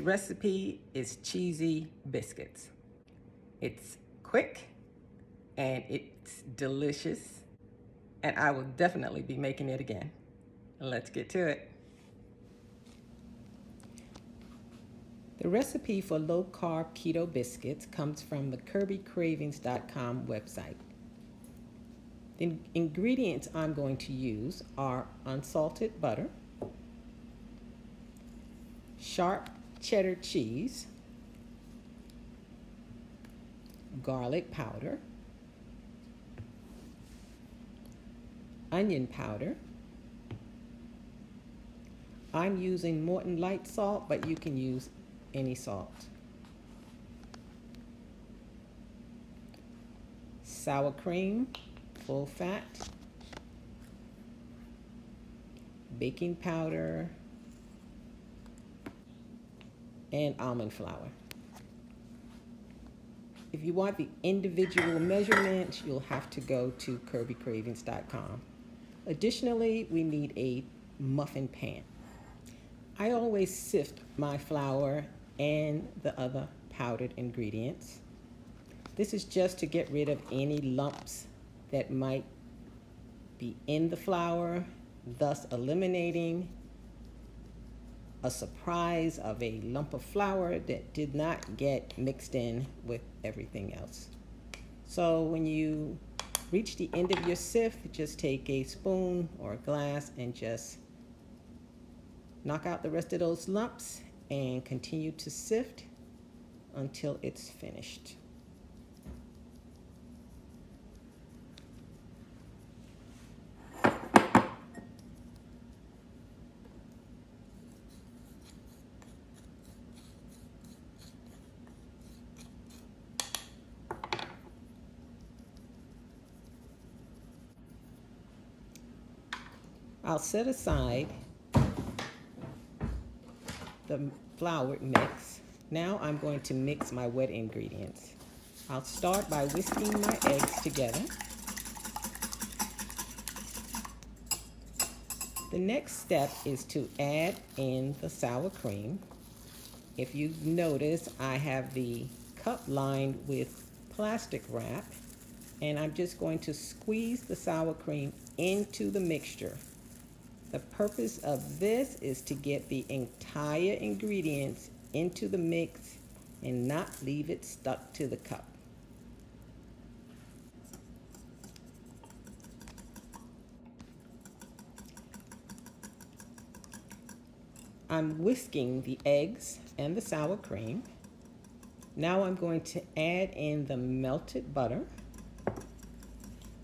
recipe is cheesy biscuits. It's quick and it's delicious, and I will definitely be making it again. Let's get to it. The recipe for low-carb keto biscuits comes from the KirbyCravings.com website. The ingredients I'm going to use are unsalted butter, sharp cheddar cheese, garlic powder, onion powder. I'm using Morton light salt, but you can use any salt. Sour cream, full fat, baking powder, and almond flour. If you want the individual measurements, you'll have to go to KirbyCravings.com. Additionally, we need a muffin pan. I always sift my flour and the other powdered ingredients. This is just to get rid of any lumps that might be in the flour, thus eliminating a surprise of a lump of flour that did not get mixed in with everything else. So when you reach the end of your sift, just take a spoon or a glass and just knock out the rest of those lumps and continue to sift until it's finished. I'll set aside the flour mix. Now I'm going to mix my wet ingredients. I'll start by whisking my eggs together. The next step is to add in the sour cream. If you notice, I have the cup lined with plastic wrap, and I'm just going to squeeze the sour cream into the mixture. The purpose of this is to get the entire ingredients into the mix and not leave it stuck to the cup. I'm whisking the eggs and the sour cream. Now I'm going to add in the melted butter,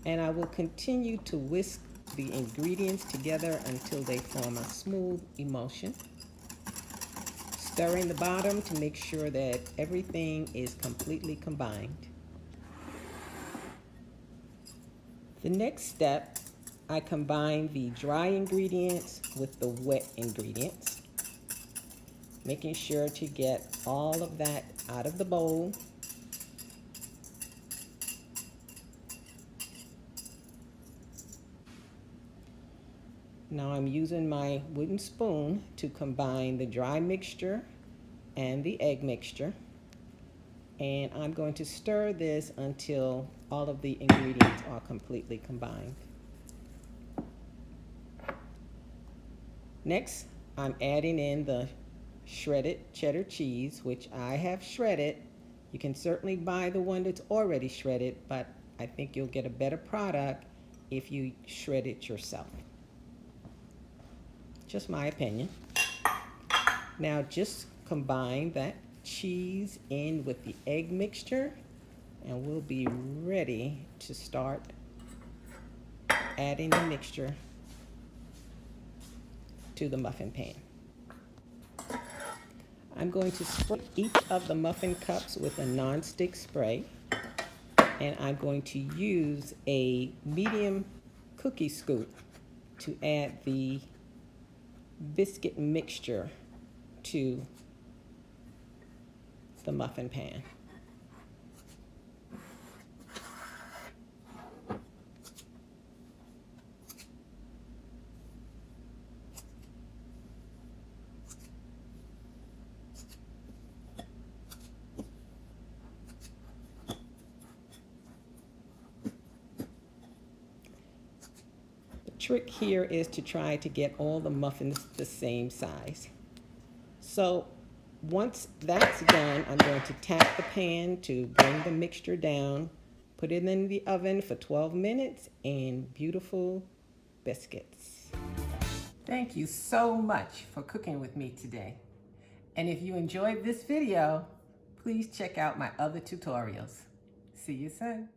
and I will continue to whisk the ingredients together until they form a smooth emulsion. Stirring the bottom to make sure that everything is completely combined. The next step, I combine the dry ingredients with the wet ingredients, making sure to get all of that out of the bowl. Now I'm using my wooden spoon to combine the dry mixture and the egg mixture. And I'm going to stir this until all of the ingredients are completely combined. Next, I'm adding in the shredded cheddar cheese, which I have shredded. You can certainly buy the one that's already shredded, but I think you'll get a better product if you shred it yourself. Just my opinion. Now just combine that cheese in with the egg mixture, and we'll be ready to start adding the mixture to the muffin pan. I'm going to spray each of the muffin cups with a non-stick spray, and I'm going to use a medium cookie scoop to add the biscuit mixture to the muffin pan. trick here is to try to get all the muffins the same size. So once that's done, I'm going to tap the pan to bring the mixture down, put it in the oven for 12 minutes, and beautiful biscuits. Thank you so much for cooking with me today. And if you enjoyed this video, please check out my other tutorials. See you soon.